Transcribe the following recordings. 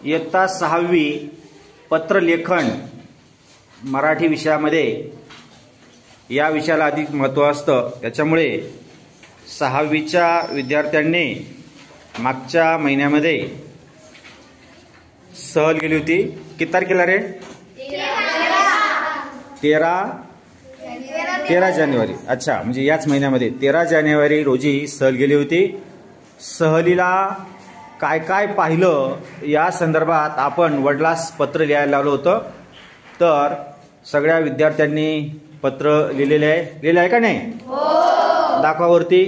इयत्ता 6वी पत्रलेखन मराठी विषयामध्ये या विषयाला अधिक महत्त्व असतं। त्याच्यामुळे 6वीच्या विद्यार्थ्यांनी मागच्या महिन्यामध्ये सहल गेली होती। किती तारखेला रे? 13 जानेवारी। अच्छा, म्हणजे याच महिन्यामध्ये 13 जानेवारी रोजी सहल गेली होती। सहलीला काय काय पाहिलं या संदर्भात आपण वडिलांस पत्र लिहायला लावलं होतं। तर सगळ्या विद्यार्थ्यांनी पत्र लिहिलेले आहे का नाही? हो। दाखवा वरती।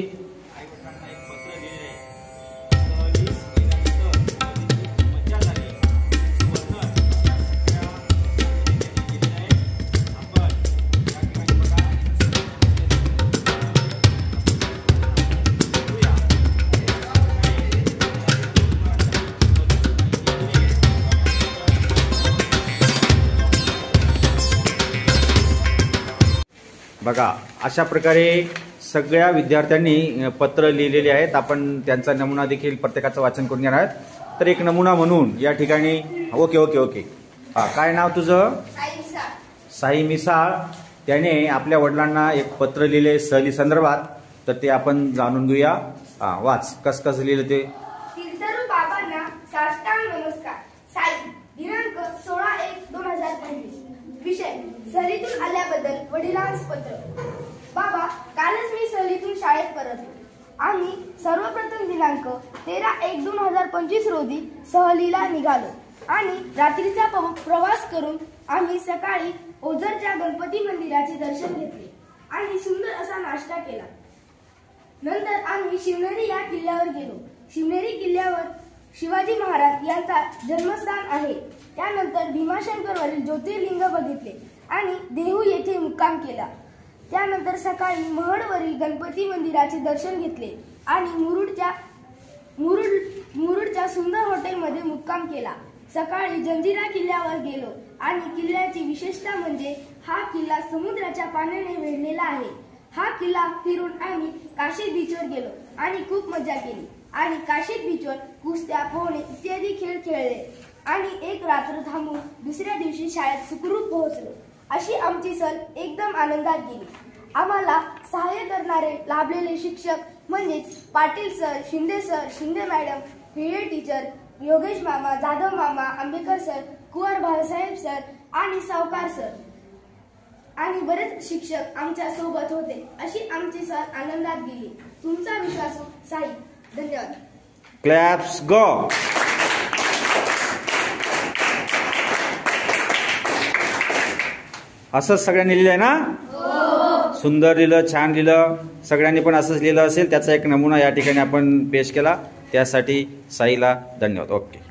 बघा, अशा प्रकारे सगळ्या विद्यार्थ्यांनी पत्र लिहिलेले आहेत। आपण त्यांचा नमुना देखील प्रत्येकाचं वाचन करून घेणार आहोत। तर एक नमुना म्हणून या ठिकाणी ओके ओके ओके काय नाव तुझं? साई मिसाळ। त्याने आपल्या वडिलांना एक पत्र लिहिले सहली संदर्भात। तर ते आपण जाणून घेऊया। वाच, कसं लिहिलं ते। तीर्थरू बाबांना साष्टांग नमस्कार। साई, दिनांक 16/1/2025। विषय, सहलीतून आल्याबद्दल वडिलांस पत्र। बाबा, कालच मी सहलीतून शाळेत परतलो। आम्ही सर्वप्रथम दिनांक 13/1/2025 रोजी सहलीला निघालो आणि रात्रीचा प्रवास करून आम्ही सकाळी ओझरच्या गणपती मंदिराचे दर्शन घेतले आणि सुंदर असा नाश्ता केला। नंतर आम्ही शिवनेरी या किल्ल्यावर गेलो। शिवनेरी किल्ल्यावर शिवाजी महाराज यांचा जन्मस्थान आहे। त्यानंतर भीमाशंकरवरील ज्योतिर्लिंग बघितले आणि देहू येथे मुक्काम केला। त्यानंतर सकाळी महडवरील गणपती मंदिराचे दर्शन घेतले आणि मुरुडच्या सुंदर हॉटेलमध्ये मुक्काम केला। सकाळी जंजिरा किल्ल्यावर गेलो आणि किल्ल्याची विशेषता म्हणजे हा किल्ला समुद्राच्या पाण्याने वेढलेला आहे। हा किल्ला फिरून आम्ही काशीद बीचवर गेलो आणि खूप मजा केली आणि काशीद बीचवर कुस्त्या, पोहणे इत्यादी खेळ खेळले आणि एक रात्र थांबून दुसऱ्या दिवशी शाळेत सुखरूप पोहोचलो। अशी आमची सहल एकदम आनंदात गेली। आम्हाला सहाय्य करणारे लाभलेले शिक्षक म्हणजेच Patil sir, Shinde sir, Shinde madam, Bhide teacher, Yogesh मामा, जाधव मामा, आंबेकर सर, कुंवर बाळासाहेब सर आणि सावकार सर आणि बरेच शिक्षक आमच्या सोबत होते। अशी आमची सहल आनंदात गेली। तुमचा विश्वासू साई। धन्यवाद। क्लॅप्स गो। असंच सगळ्यांनी लिहिलंय ना? हो। सुंदर लिहिलं, छान लिहिलं। सगळ्यांनी पण असंच लिहिलं असेल। त्याचा एक नमुना या ठिकाणी आपण पेश केला। त्यासाठी साईला धन्यवाद। ओके।